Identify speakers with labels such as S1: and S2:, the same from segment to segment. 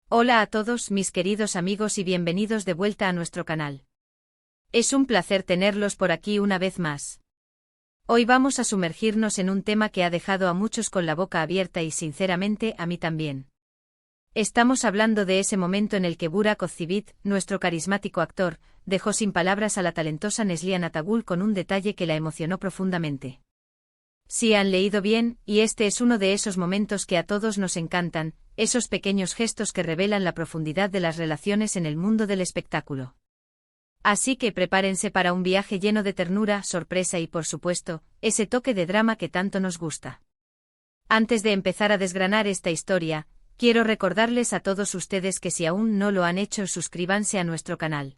S1: Hola a todos mis queridos amigos y bienvenidos de vuelta a nuestro canal. Es un placer tenerlos por aquí una vez más. Hoy vamos a sumergirnos en un tema que ha dejado a muchos con la boca abierta y sinceramente a mí también. Estamos hablando de ese momento en el que Burak Özçivit, nuestro carismático actor, dejó sin palabras a la talentosa Neslihan Atagül con un detalle que la emocionó profundamente. Si han leído bien, y este es uno de esos momentos que a todos nos encantan, esos pequeños gestos que revelan la profundidad de las relaciones en el mundo del espectáculo. Así que prepárense para un viaje lleno de ternura, sorpresa y, por supuesto, ese toque de drama que tanto nos gusta. Antes de empezar a desgranar esta historia, quiero recordarles a todos ustedes que si aún no lo han hecho, suscríbanse a nuestro canal.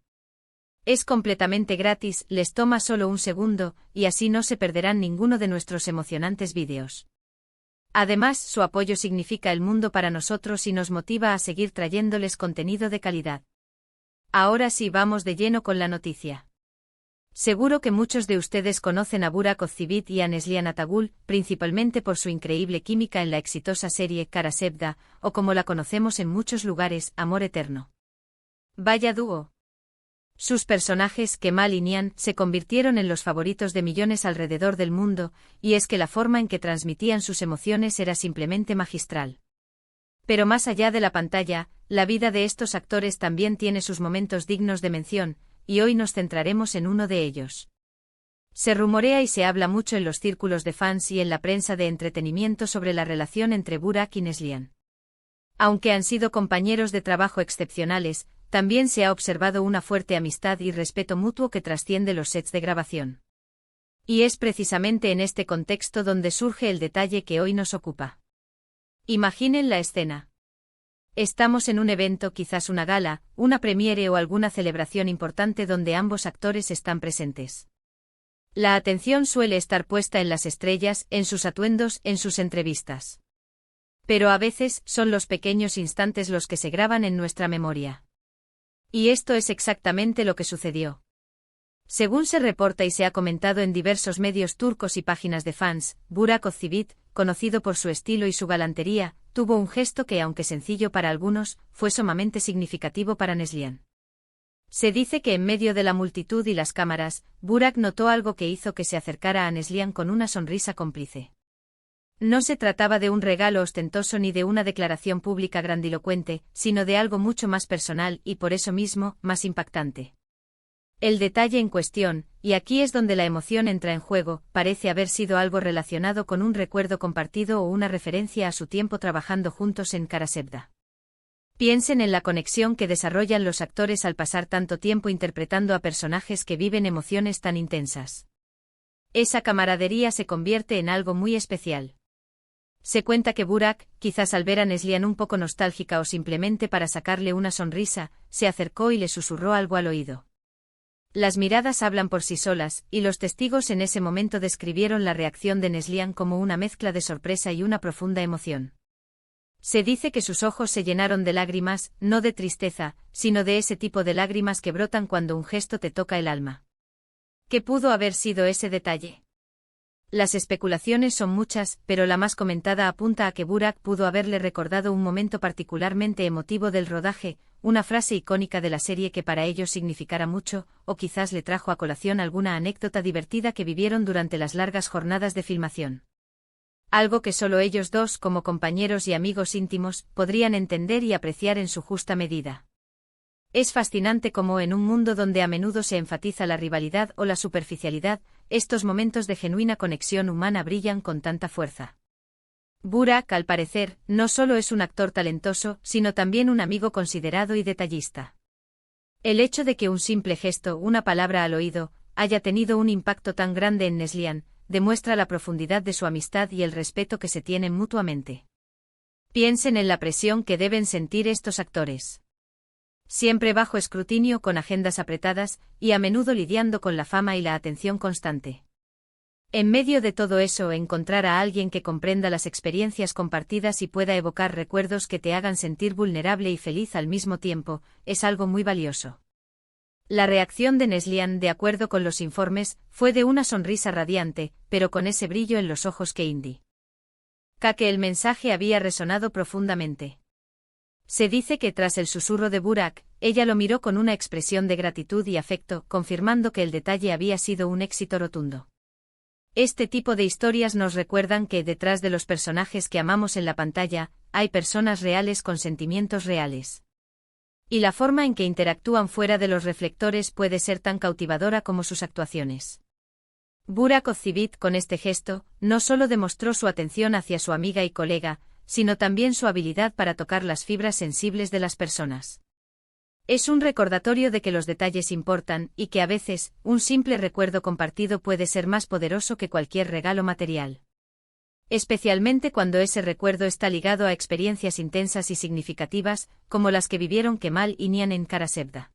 S1: Es completamente gratis, les toma solo un segundo, y así no se perderán ninguno de nuestros emocionantes vídeos. Además, su apoyo significa el mundo para nosotros y nos motiva a seguir trayéndoles contenido de calidad. Ahora sí, vamos de lleno con la noticia. Seguro que muchos de ustedes conocen a Burak Özçivit y a Neslihan Atagül, principalmente por su increíble química en la exitosa serie Kara Sevda, o como la conocemos en muchos lugares, Amor Eterno. Vaya dúo. Sus personajes, Kemal y Nihan, se convirtieron en los favoritos de millones alrededor del mundo, y es que la forma en que transmitían sus emociones era simplemente magistral. Pero más allá de la pantalla, la vida de estos actores también tiene sus momentos dignos de mención, y hoy nos centraremos en uno de ellos. Se rumorea y se habla mucho en los círculos de fans y en la prensa de entretenimiento sobre la relación entre Burak y Neslihan. Aunque han sido compañeros de trabajo excepcionales, también se ha observado una fuerte amistad y respeto mutuo que trasciende los sets de grabación. Y es precisamente en este contexto donde surge el detalle que hoy nos ocupa. Imaginen la escena. Estamos en un evento, quizás una gala, una premiere o alguna celebración importante donde ambos actores están presentes. La atención suele estar puesta en las estrellas, en sus atuendos, en sus entrevistas. Pero a veces son los pequeños instantes los que se graban en nuestra memoria. Y esto es exactamente lo que sucedió. Según se reporta y se ha comentado en diversos medios turcos y páginas de fans, Burak Özçivit, conocido por su estilo y su galantería, tuvo un gesto que, aunque sencillo para algunos, fue sumamente significativo para Neslihan. Se dice que en medio de la multitud y las cámaras, Burak notó algo que hizo que se acercara a Neslihan con una sonrisa cómplice. No se trataba de un regalo ostentoso ni de una declaración pública grandilocuente, sino de algo mucho más personal y por eso mismo, más impactante. El detalle en cuestión, y aquí es donde la emoción entra en juego, parece haber sido algo relacionado con un recuerdo compartido o una referencia a su tiempo trabajando juntos en Kara Sevda. Piensen en la conexión que desarrollan los actores al pasar tanto tiempo interpretando a personajes que viven emociones tan intensas. Esa camaradería se convierte en algo muy especial. Se cuenta que Burak, quizás al ver a Neslihan un poco nostálgica o simplemente para sacarle una sonrisa, se acercó y le susurró algo al oído. Las miradas hablan por sí solas, y los testigos en ese momento describieron la reacción de Neslihan como una mezcla de sorpresa y una profunda emoción. Se dice que sus ojos se llenaron de lágrimas, no de tristeza, sino de ese tipo de lágrimas que brotan cuando un gesto te toca el alma. ¿Qué pudo haber sido ese detalle? Las especulaciones son muchas, pero la más comentada apunta a que Burak pudo haberle recordado un momento particularmente emotivo del rodaje, una frase icónica de la serie que para ellos significara mucho, o quizás le trajo a colación alguna anécdota divertida que vivieron durante las largas jornadas de filmación. Algo que solo ellos dos, como compañeros y amigos íntimos, podrían entender y apreciar en su justa medida. Es fascinante cómo en un mundo donde a menudo se enfatiza la rivalidad o la superficialidad, estos momentos de genuina conexión humana brillan con tanta fuerza. Burak, al parecer, no solo es un actor talentoso, sino también un amigo considerado y detallista. El hecho de que un simple gesto, una palabra al oído, haya tenido un impacto tan grande en Neslihan, demuestra la profundidad de su amistad y el respeto que se tienen mutuamente. Piensen en la presión que deben sentir estos actores. Siempre bajo escrutinio, con agendas apretadas, y a menudo lidiando con la fama y la atención constante. En medio de todo eso, encontrar a alguien que comprenda las experiencias compartidas y pueda evocar recuerdos que te hagan sentir vulnerable y feliz al mismo tiempo, es algo muy valioso. La reacción de Neslihan, de acuerdo con los informes, fue de una sonrisa radiante, pero con ese brillo en los ojos que indica que el mensaje había resonado profundamente. Se dice que tras el susurro de Burak, ella lo miró con una expresión de gratitud y afecto, confirmando que el detalle había sido un éxito rotundo. Este tipo de historias nos recuerdan que detrás de los personajes que amamos en la pantalla, hay personas reales con sentimientos reales. Y la forma en que interactúan fuera de los reflectores puede ser tan cautivadora como sus actuaciones. Burak Ozcivit, con este gesto, no solo demostró su atención hacia su amiga y colega, sino también su habilidad para tocar las fibras sensibles de las personas. Es un recordatorio de que los detalles importan y que a veces, un simple recuerdo compartido puede ser más poderoso que cualquier regalo material. Especialmente cuando ese recuerdo está ligado a experiencias intensas y significativas, como las que vivieron Kemal y Nihan en Karasevda.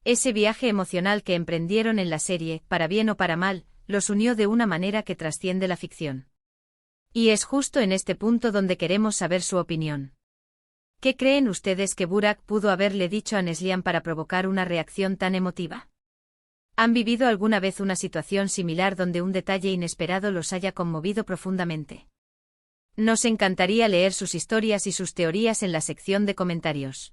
S1: Ese viaje emocional que emprendieron en la serie, para bien o para mal, los unió de una manera que trasciende la ficción. Y es justo en este punto donde queremos saber su opinión. ¿Qué creen ustedes que Burak pudo haberle dicho a Neslihan para provocar una reacción tan emotiva? ¿Han vivido alguna vez una situación similar donde un detalle inesperado los haya conmovido profundamente? Nos encantaría leer sus historias y sus teorías en la sección de comentarios.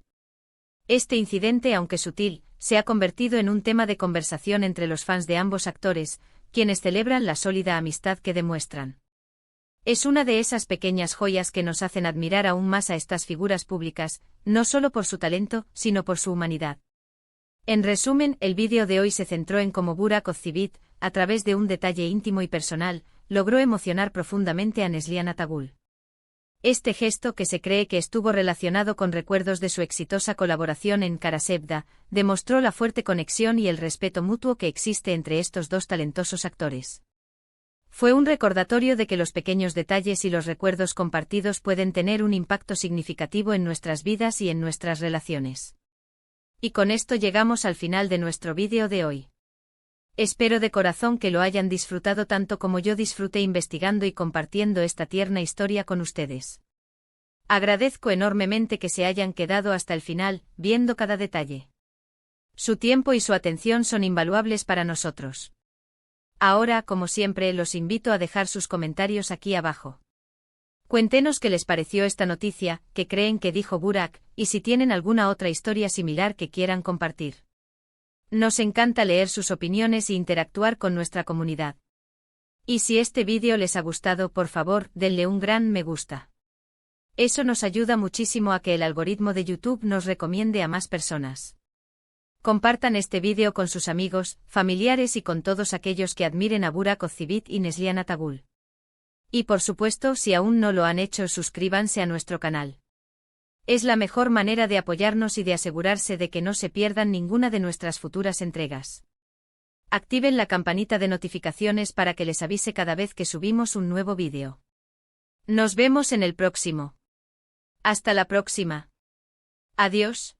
S1: Este incidente, aunque sutil, se ha convertido en un tema de conversación entre los fans de ambos actores, quienes celebran la sólida amistad que demuestran. Es una de esas pequeñas joyas que nos hacen admirar aún más a estas figuras públicas, no solo por su talento, sino por su humanidad. En resumen, el vídeo de hoy se centró en cómo Burak Ozcivit, a través de un detalle íntimo y personal, logró emocionar profundamente a Neslihan Atagul. Este gesto, que se cree que estuvo relacionado con recuerdos de su exitosa colaboración en Karasevda, demostró la fuerte conexión y el respeto mutuo que existe entre estos dos talentosos actores. Fue un recordatorio de que los pequeños detalles y los recuerdos compartidos pueden tener un impacto significativo en nuestras vidas y en nuestras relaciones. Y con esto llegamos al final de nuestro vídeo de hoy. Espero de corazón que lo hayan disfrutado tanto como yo disfruté investigando y compartiendo esta tierna historia con ustedes. Agradezco enormemente que se hayan quedado hasta el final, viendo cada detalle. Su tiempo y su atención son invaluables para nosotros. Ahora, como siempre, los invito a dejar sus comentarios aquí abajo. Cuéntenos qué les pareció esta noticia, qué creen que dijo Burak, y si tienen alguna otra historia similar que quieran compartir. Nos encanta leer sus opiniones e interactuar con nuestra comunidad. Y si este vídeo les ha gustado, por favor, denle un gran me gusta. Eso nos ayuda muchísimo a que el algoritmo de YouTube nos recomiende a más personas. Compartan este vídeo con sus amigos, familiares y con todos aquellos que admiren a Burak Ozcivit y Neslihan Atagul. Y por supuesto, si aún no lo han hecho, suscríbanse a nuestro canal. Es la mejor manera de apoyarnos y de asegurarse de que no se pierdan ninguna de nuestras futuras entregas. Activen la campanita de notificaciones para que les avise cada vez que subimos un nuevo vídeo. Nos vemos en el próximo. Hasta la próxima. Adiós.